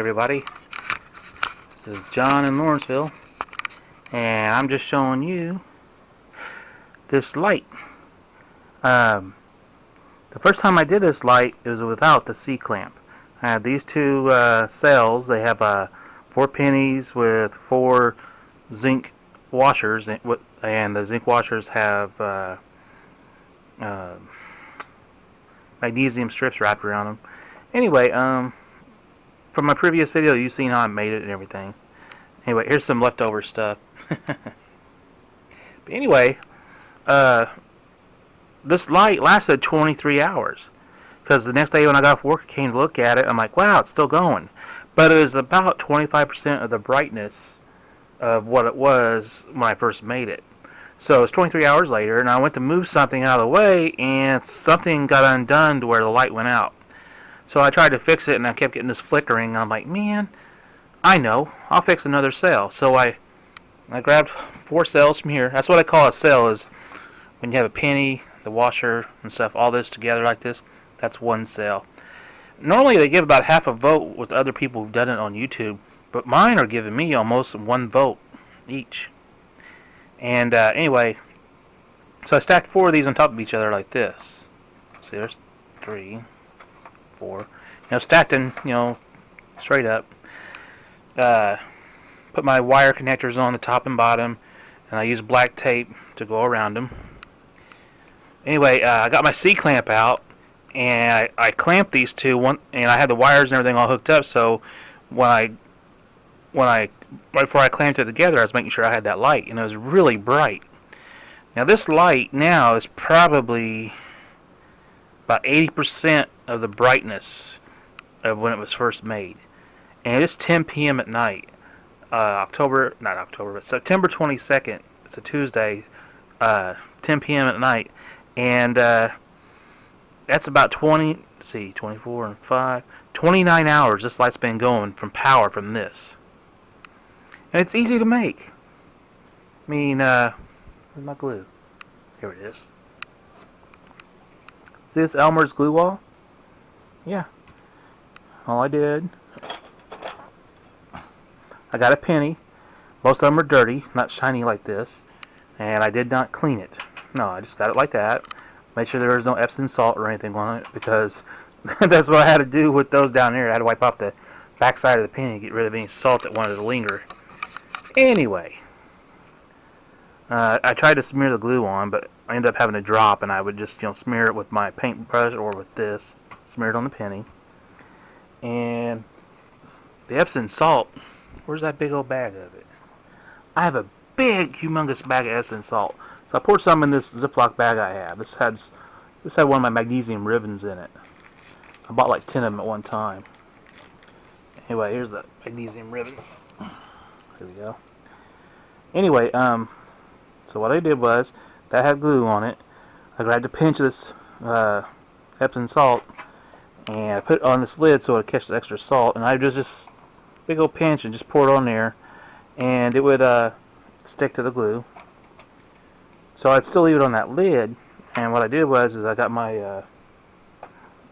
everybody. This is John in Lawrenceville, and I'm just showing you this light. The first time I did this light, it was without the C-clamp. I had these two cells. They have 4 pennies with 4 zinc washers, and the zinc washers have magnesium strips wrapped around them. Anyway, from my previous video, you've seen how I made it and everything. Anyway, here's some leftover stuff. But anyway, this light lasted 23 hours. Because the next day when I got off work, I came to look at it, I'm like, wow, it's still going. But it was about 25% of the brightness of what it was when I first made it. So it's 23 hours later, and I went to move something out of the way, and something got undone to where the light went out. So I tried to fix it, and I kept getting this flickering, and I'm like, man, I know, I'll fix another cell. So I grabbed 4 cells from here. That's what I call a cell, is when you have a penny, the washer, and stuff, all this together like this, that's one cell. Normally they give about half a vote with other people who've done it on YouTube, but mine are giving me almost 1 vote each. And anyway, so I stacked 4 of these on top of each other like this. See, there's 3, 4. Stacked in, straight up. Put my wire connectors on the top and bottom, and I used black tape to go around them. Anyway, I got my C-clamp out, and I clamped these two, and I had the wires and everything all hooked up, so right before I clamped it together, I was making sure I had that light, and it was really bright. Now this light now is probably about 80% of the brightness of when it was first made. And it's 10 p.m. at night. September 22nd. It's a Tuesday, 10 p.m. at night. And that's about 24 and 5, 29 hours this light's been going from power from this. And it's easy to make. I mean, where's my glue? Here it is. See this Elmer's glue wall? Yeah. All I did, I got a penny. Most of them are dirty, not shiny like this. And I did not clean it. No, I just got it like that. Made sure there was no Epsom salt or anything on it, because that's what I had to do with those down there. I had to wipe off the back side of the penny to get rid of any salt that wanted to linger. Anyway, I tried to smear the glue on, but I ended up having to drop, and I would just smear it with my paintbrush or with this, smear it on the penny. And the Epsom salt, where's that big old bag of it? I have a big, humongous bag of Epsom salt. So I poured some in this Ziploc bag I have. This had one of my magnesium ribbons in it. I bought like 10 of them at one time. Anyway, here's the magnesium ribbon. Here we go. Anyway, so what I did was, that had glue on it. I grabbed a pinch of this Epsom salt, and I put it on this lid so it would catch the extra salt, and I just big old pinch and just pour it on there, and it would stick to the glue. So I'd still leave it on that lid, and what I did was I got my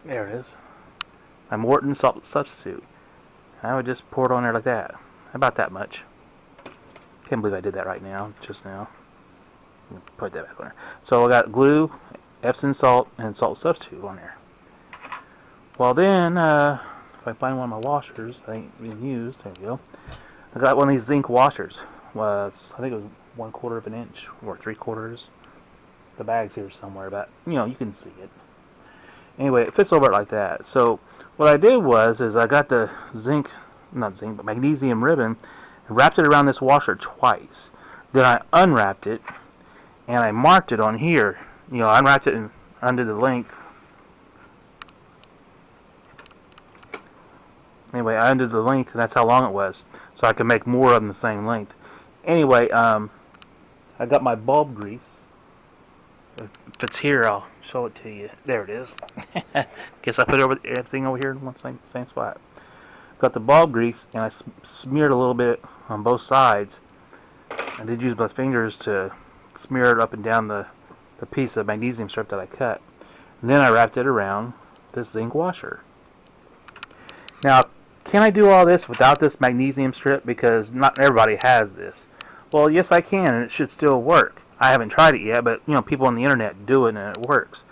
there it is, my Morton salt substitute. I would just pour it on there like that, about that much. Can't believe I did that right now, just now. Put that back on there. So I got glue, Epsom salt, and salt substitute on there. Well then, if I find one of my washers I ain't being used, there we go. I got one of these zinc washers. I think it was 1/4 of an inch or 3/4. The bag's here somewhere, but you can see it. Anyway, it fits over it like that. So what I did was I got the magnesium ribbon, and wrapped it around this washer twice. Then I unwrapped it, and I marked it on here. I unwrapped it under the length. Anyway, I undid the length, and that's how long it was, so I could make more of them the same length. Anyway, I got my bulb grease. If it's here, I'll show it to you. There it is. Guess I put everything over here in one same spot. Got the bulb grease, and I smeared a little bit on both sides. I did use my fingers to smear it up and down the piece of magnesium strip that I cut. And then I wrapped it around this zinc washer. Now, can I do all this without this magnesium strip? Because not everybody has this. Well, yes, I can, and it should still work. I haven't tried it yet, but people on the internet do it, and it works.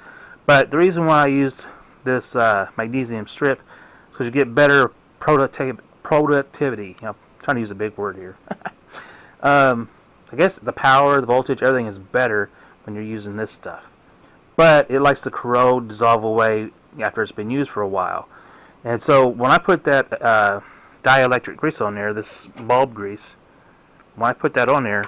But the reason why I use this magnesium strip is because you get better productivity. I'm trying to use a big word here. I guess the power, the voltage, everything is better when you're using this stuff. But it likes to corrode, dissolve away after it's been used for a while. And so when I put that dielectric grease on there, this bulb grease, when I put that on there,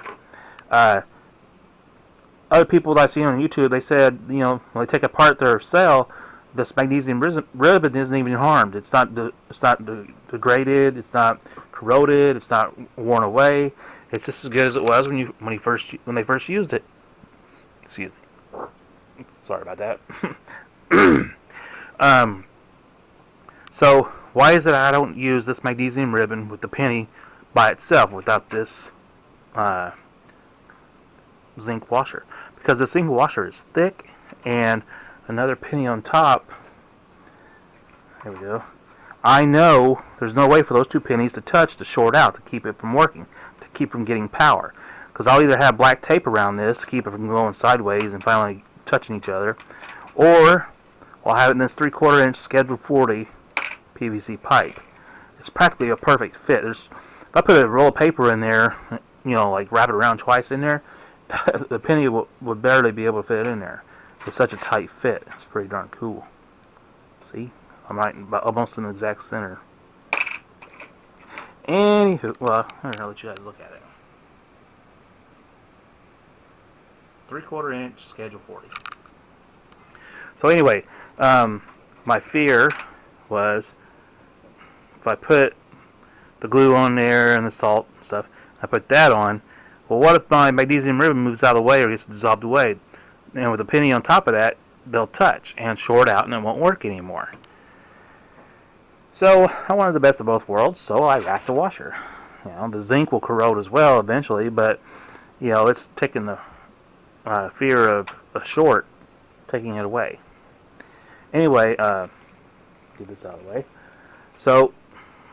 other people that I've seen on YouTube, they said, when they take apart their cell, this magnesium ribbon isn't even harmed. It's not degraded. It's not corroded. It's not worn away. It's just as good as it was when they first used it. Excuse me. Sorry about that. So why is it I don't use this magnesium ribbon with the penny by itself without this zinc washer? Because the zinc washer is thick, and another penny on top. There we go. I know there's no way for those two pennies to touch to short out, to keep it from working, to keep from getting power. Because I'll either have black tape around this to keep it from going sideways and finally touching each other, or I'll have it in this 3/4 inch Schedule 40 PVC pipe. It's practically a perfect fit. If I put a roll of paper in there, like wrap it around twice in there, the penny would barely be able to fit in there. It's such a tight fit. It's pretty darn cool. See? I'm right almost in the exact center. Anywho, well, I'll let you guys look at it. 3/4 inch Schedule 40. So anyway, my fear was if I put the glue on there and the salt and stuff, I put that on, well, what if my magnesium ribbon moves out of the way or gets dissolved away? And with a penny on top of that, they'll touch and short out and it won't work anymore. So I wanted the best of both worlds, so I racked the washer. The zinc will corrode as well eventually, but it's taking the fear of a short, taking it away. Anyway, get this out of the way. So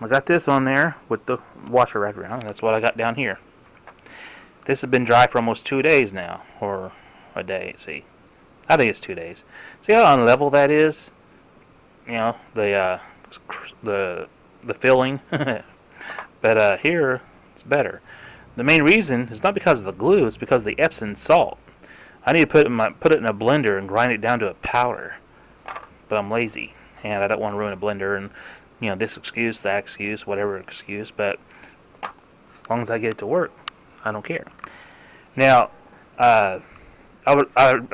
I got this on there with the washer wrapped around, and that's what I got down here. This has been dry for almost 2 days now, or a day. See, I think it's 2 days. See how unlevel that is? The filling. But here it's better. The main reason is not because of the glue; it's because of the Epsom salt. I need to put it in a blender and grind it down to a powder. But I'm lazy, and I don't want to ruin a blender. And this excuse, that excuse, whatever excuse. But as long as I get it to work, I don't care. Now, I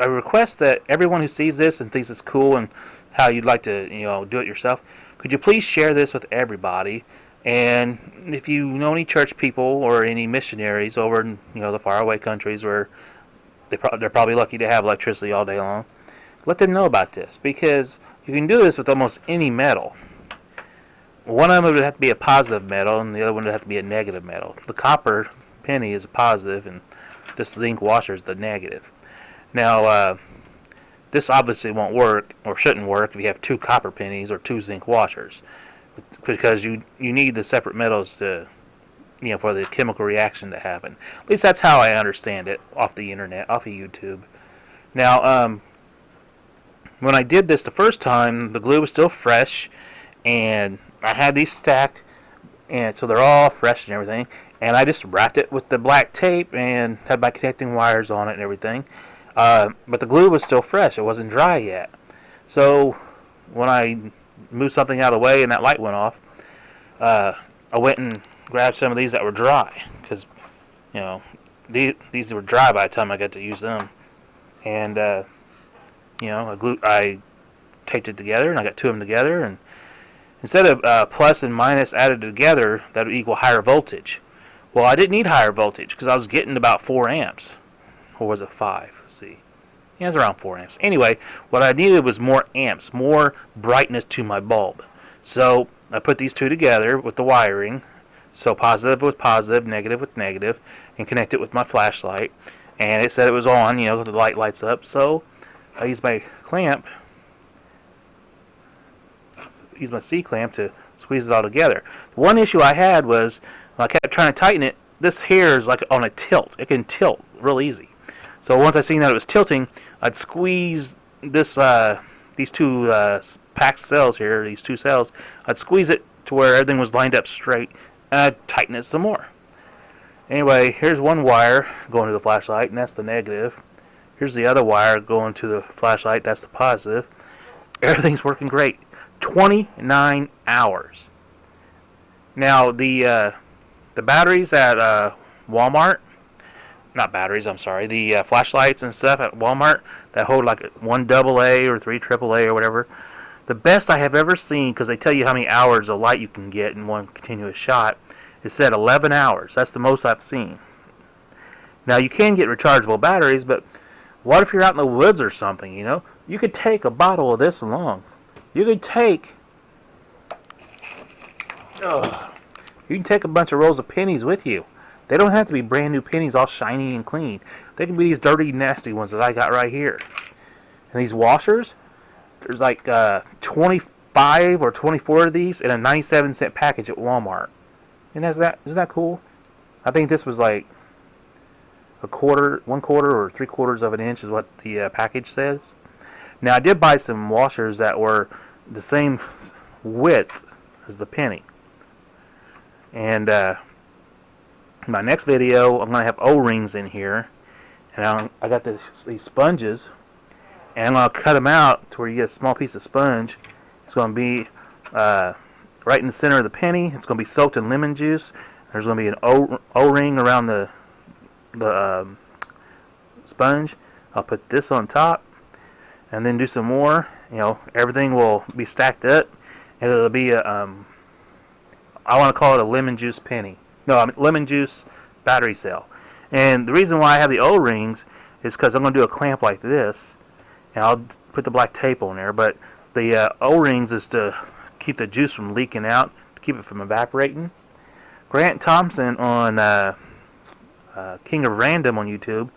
request that everyone who sees this and thinks it's cool and how you'd like to, do it yourself, could you please share this with everybody? And if you know any church people or any missionaries over in, the faraway countries where they're probably lucky to have electricity all day long, let them know about this, because you can do this with almost any metal. One of them would have to be a positive metal, and the other one would have to be a negative metal. The copper penny is a positive, and this zinc washer is the negative. Now, this obviously won't work, or shouldn't work, if you have 2 copper pennies or 2 zinc washers, because you need the separate metals to, for the chemical reaction to happen. At least that's how I understand it off the internet, off of YouTube. Now, when I did this the first time, the glue was still fresh, and I had these stacked, and so they're all fresh and everything, and I just wrapped it with the black tape and had my connecting wires on it and everything. But the glue was still fresh. It wasn't dry yet. So when I moved something out of the way and that light went off, I went and grabbed some of these that were dry, because these were dry by the time I got to use them. And I taped it together, and I got 2 of them together, and instead of plus and minus added together, that would equal higher voltage. Well, I didn't need higher voltage because I was getting about 4 amps. Or was it 5? Let's see. Yeah, it's around 4 amps. Anyway, what I needed was more amps, more brightness to my bulb. So I put these 2 together with the wiring. So positive with positive, negative with negative, and connect it with my flashlight. And it said it was on, the light lights up. So I used my clamp, use my C-clamp to squeeze it all together. The one issue I had was when I kept trying to tighten it, this here is like on a tilt. It can tilt real easy. So once I seen that it was tilting, I'd squeeze this these two packed cells here, these two cells. I'd squeeze it to where everything was lined up straight, and I'd tighten it some more. Anyway, here's one wire going to the flashlight, and that's the negative. Here's the other wire going to the flashlight, that's the positive. Everything's working great. 29 hours. Now, the batteries at Walmart, not batteries, I'm sorry, the flashlights and stuff at Walmart that hold like 1 AA or 3 AAA or whatever, the best I have ever seen, because they tell you how many hours of light you can get in one continuous shot, it said 11 hours. That's the most I've seen. Now, you can get rechargeable batteries, but what if you're out in the woods or something, you know? You could take a bottle of this along. You could take... you can take a bunch of rolls of pennies with you. They don't have to be brand new pennies all shiny and clean. They can be these dirty, nasty ones that I got right here. And these washers, there's like 25 or 24 of these in a 97-cent package at Walmart. And isn't that cool? I think this was like a quarter, 1/4 or 3/4 of an inch is what the package says. Now I did buy some washers that were the same width as the penny. And my next video, I'm going to have O-rings in here. And I got these sponges. And I'm going to cut them out to where you get a small piece of sponge. It's going to be right in the center of the penny. It's going to be soaked in lemon juice. There's going to be an O-ring around the sponge. I'll put this on top. And then do some more. You know, everything will be stacked up. And it'll be a... I want to call it a lemon juice penny. No, lemon juice battery cell. And the reason why I have the O-rings is because I'm going to do a clamp like this. And I'll put the black tape on there. But the O-rings is to keep the juice from leaking out, to keep it from evaporating. Grant Thompson on King of Random on YouTube,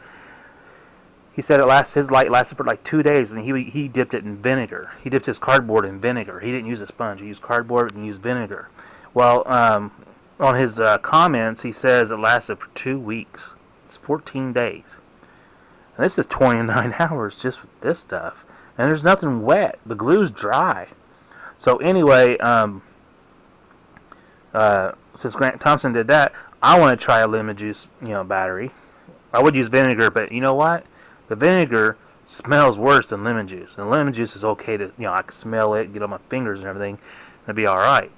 he said his light lasted for like 2 days, and he dipped it in vinegar. He dipped his cardboard in vinegar. He didn't use a sponge. He used cardboard and used vinegar. Well, on his comments, he says it lasted for 2 weeks. It's 14 days. And this is 29 hours just with this stuff. And there's nothing wet. The glue's dry. So anyway, since Grant Thompson did that, I want to try a lemon juice, battery. I would use vinegar, but you know what? The vinegar smells worse than lemon juice. And lemon juice is okay to, I can smell it, get on my fingers and everything, and it'd be alright.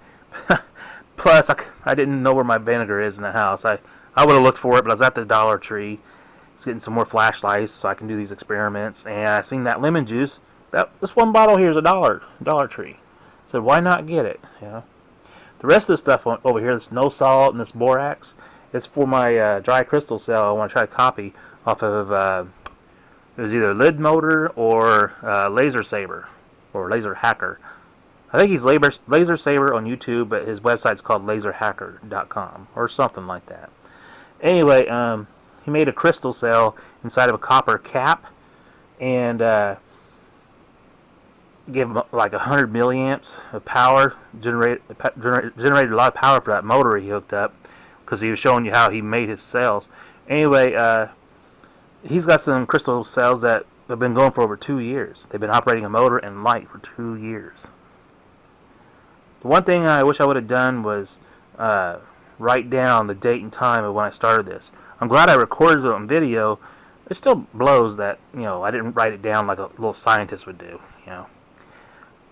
Plus, I didn't know where my vinegar is in the house. I would have looked for it, but I was at the Dollar Tree. I was getting some more flashlights so I can do these experiments. And I seen that lemon juice. This one bottle here is $1, Dollar Tree. So why not get it? The rest of the stuff over here, this no salt and this borax, it's for my dry crystal cell I want to try to copy off of, it was either Lid Motor or Laser Saber or Laser Hacker. I think he's Laser Saber on YouTube, but his website's called laserhacker.com or something like that. Anyway, he made a crystal cell inside of a copper cap and gave him like 100 milliamps of power, generated a lot of power for that motor he hooked up because he was showing you how he made his cells. Anyway, he's got some crystal cells that have been going for over 2 years. They've been operating a motor and light for 2 years. The one thing I wish I would have done was write down the date and time of when I started this. I'm glad I recorded it on video. It still blows that, I didn't write it down like a little scientist would do,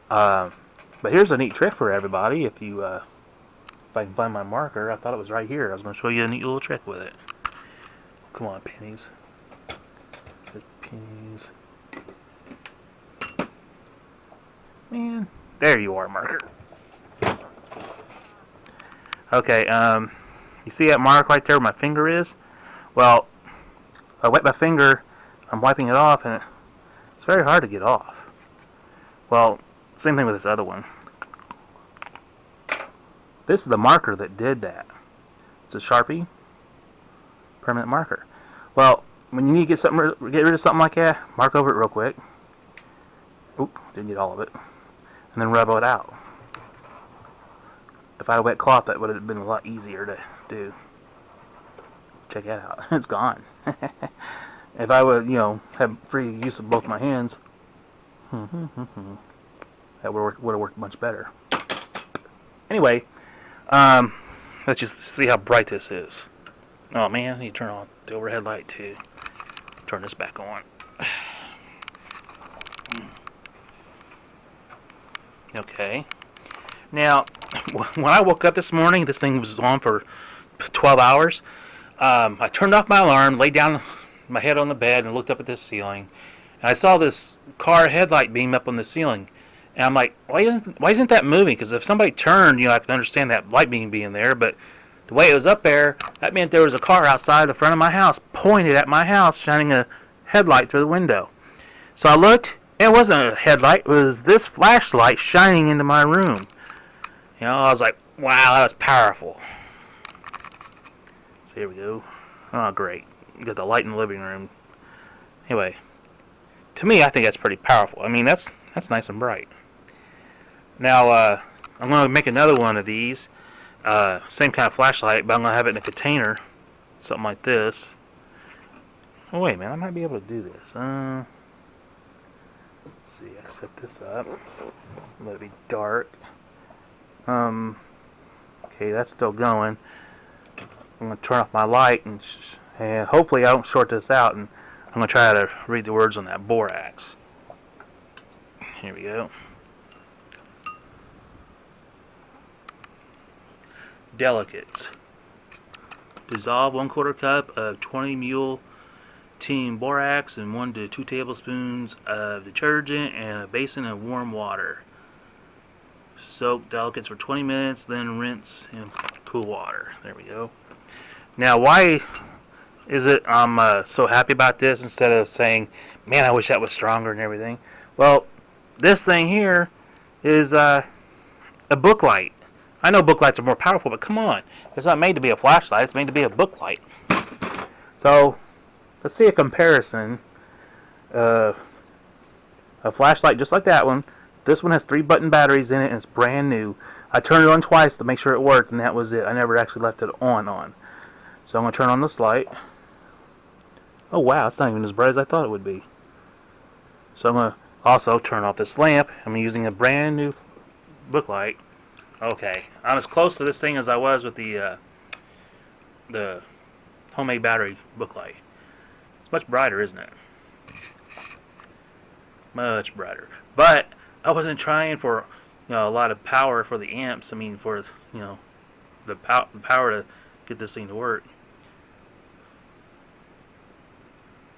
But here's a neat trick for everybody. If I can find my marker, I thought it was right here. I was going to show you a neat little trick with it. Come on, pennies. Pennies. Man, there you are, marker. Okay, you see that mark right there where my finger is? Well, I wet my finger, I'm wiping it off, and it's very hard to get off. Well, same thing with this other one. This is the marker that did that. It's a Sharpie permanent marker. Well, when you need to get rid of something like that, mark over it real quick. Oop, didn't get all of it. And then rub it out. If I had a wet cloth, that would have been a lot easier to do. Check that out. It's gone. If I would, have free use of both my hands, that would have worked much better. Anyway, let's just see how bright this is. Oh man, I need to turn on the overhead light too. Turn this back on. Okay. Now, when I woke up this morning, this thing was on for 12 hours. I turned off my alarm, laid down my head on the bed, and looked up at this ceiling. And I saw this car headlight beam up on the ceiling. And I'm like, why isn't that moving? Because if somebody turned, I can understand that light beam being there. But the way it was up there, that meant there was a car outside the front of my house, pointed at my house, shining a headlight through the window. So I looked. It wasn't a headlight. It was this flashlight shining into my room. I was like, wow, that was powerful. So here we go. Oh, great. You got the light in the living room. Anyway, to me, I think that's pretty powerful. I mean, that's nice and bright. Now, I'm going to make another one of these. Same kind of flashlight, but I'm going to have it in a container. Something like this. Oh, wait, man. I might be able to do this. Let's see. I set this up. Let it be dark. Okay, that's still going. I'm going to turn off my light and hopefully I don't short this out, and I'm going to try to read the words on that borax. Here we go. Delicates. Dissolve 1/4 cup of 20 mule team borax in 1 to 2 tablespoons of detergent and a basin of warm water. Soak delicates for 20 minutes, then rinse in cool water. There we go. Now, why is it I'm so happy about this instead of saying, man, I wish that was stronger and everything? Well, this thing here is a book light. I know book lights are more powerful, but come on. It's not made to be a flashlight. It's made to be a book light. So, let's see a comparison. A flashlight just like that one. This one has 3 button batteries in it, and it's brand new. I turned it on twice to make sure it worked, and that was it. I never actually left it on. So I'm going to turn on this light. Oh wow, it's not even as bright as I thought it would be. So I'm going to also turn off this lamp. I'm using a brand new book light. Okay, I'm as close to this thing as I was with the homemade battery book light. It's much brighter, isn't it? Much brighter. But I wasn't trying for a lot of power for the amps. I mean, for the power to get this thing to work.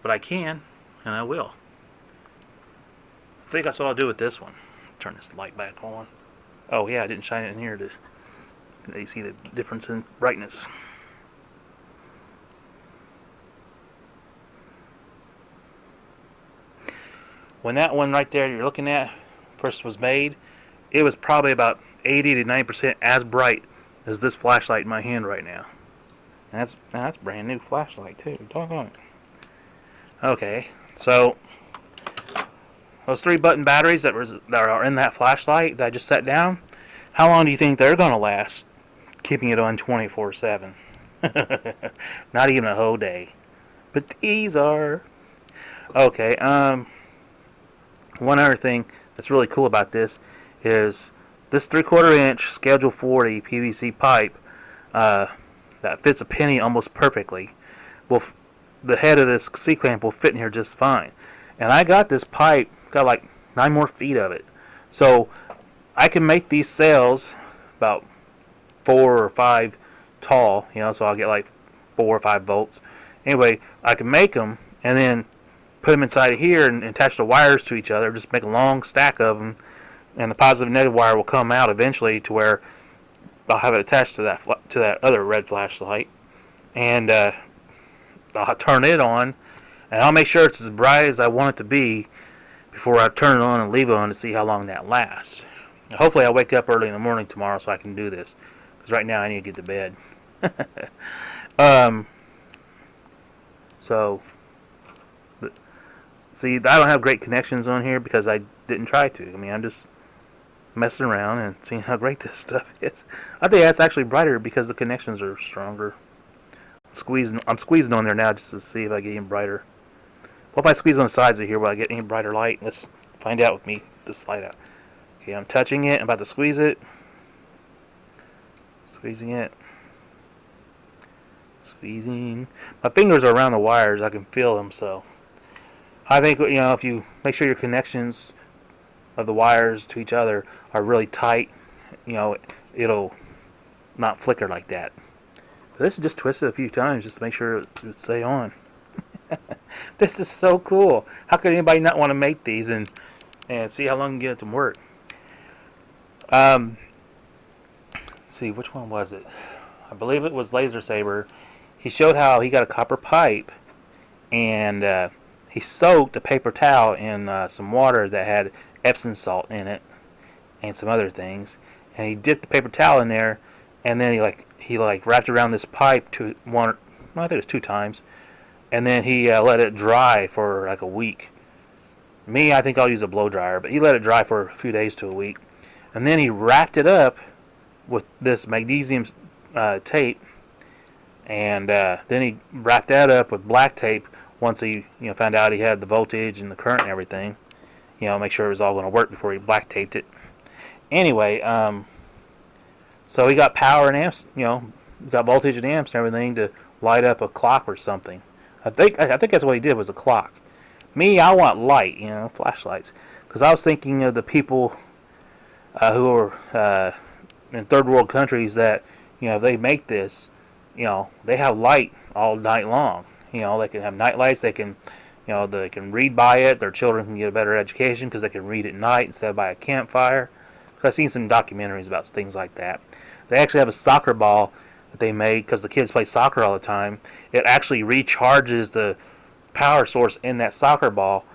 But I can, and I will. I think that's what I'll do with this one. Turn this light back on. Oh yeah, I didn't shine it in here to you see the difference in brightness. When that one right there you're looking at first was made, it was probably about 80 to 90% as bright as this flashlight in my hand right now. And that's brand new flashlight too. Doggone it. Okay, so those 3 button batteries that are in that flashlight that I just set down, how long do you think they're going to last keeping it on 24/7? Not even a whole day. But these are. Okay, one other thing that's really cool about this is this 3/4 inch Schedule 40 PVC pipe that fits a penny almost perfectly. The head of this C-clamp will fit in here just fine. And I got this pipe, got like 9 more feet of it. So I can make these sails about 4 or 5 tall, so I'll get like 4 or 5 volts. Anyway, I can make them and then put them inside of here and attach the wires to each other, just make a long stack of them, and the positive and negative wire will come out eventually to where I'll have it attached to that other red flashlight, and I'll turn it on, and I'll make sure it's as bright as I want it to be before I turn it on and leave it on to see how long that lasts. Hopefully I'll wake up early in the morning tomorrow so I can do this, because right now I need to get to bed. See, I don't have great connections on here because I didn't try to. I mean, I'm just messing around and seeing how great this stuff is. I think that's actually brighter because the connections are stronger. I'm squeezing on there now just to see if I get any brighter. Well, if I squeeze on the sides of here, will I get any brighter light? Let's find out with me this light out. Okay, I'm touching it. I'm about to squeeze it. Squeezing it. Squeezing. My fingers are around the wires. I can feel them, so I think, you know, if you make sure your connections of the wires to each other are really tight, you know, it'll not flicker like that. But this is just twisted a few times just to make sure it would stay on. This is so cool. How could anybody not want to make these and see how long you can get it to work? Let's see, which one was it? I believe it was Laser Saber. He showed how he got a copper pipe and he soaked a paper towel in some water that had Epsom salt in it and some other things, and he dipped the paper towel in there, and then he wrapped around this pipe I think it was 2 times, and then he let it dry for like a week. Me, I think I'll use a blow dryer, but he let it dry for a few days to a week, and then he wrapped it up with this magnesium tape, and then he wrapped that up with black tape once he found out he had the voltage and the current and everything. Make sure it was all going to work before he black taped it. Anyway, so he got power and amps, got voltage and amps and everything to light up a clock or something. I think that's what he did, was a clock. Me, I want light, flashlights, because I was thinking of the people who are in third world countries that if they make this, they have light all night long. They can have night lights. They can, they can read by it. Their children can get a better education because they can read at night instead of by a campfire. I've seen some documentaries about things like that. They actually have a soccer ball that they make because the kids play soccer all the time. It actually recharges the power source in that soccer ball.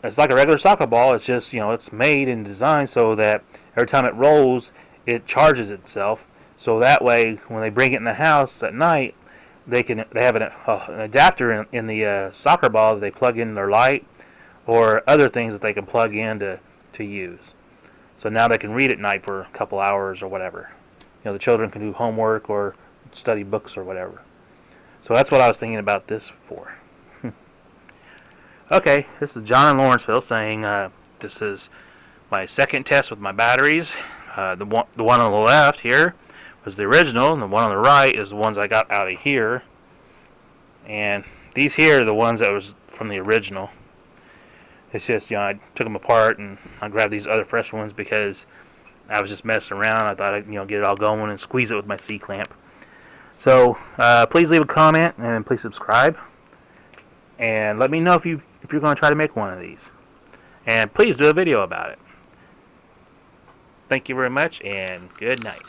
It's like a regular soccer ball. It's just, it's made and designed so that every time it rolls, it charges itself. So that way, when they bring it in the house at night, they have an adapter in the soccer ball that they plug in their light or other things that they can plug in to use. So now they can read at night for a couple hours or whatever. The children can do homework or study books or whatever. So that's what I was thinking about this for. Okay, this is John in Lawrenceville saying this is my second test with my batteries. The one on the left here was the original, and the one on the right is the ones I got out of here. And these here are the ones that was from the original. It's just, I took them apart and I grabbed these other fresh ones because I was just messing around. I thought I'd, get it all going and squeeze it with my C-clamp. So, please leave a comment and please subscribe. And let me know if you're going to try to make one of these. And please do a video about it. Thank you very much and good night.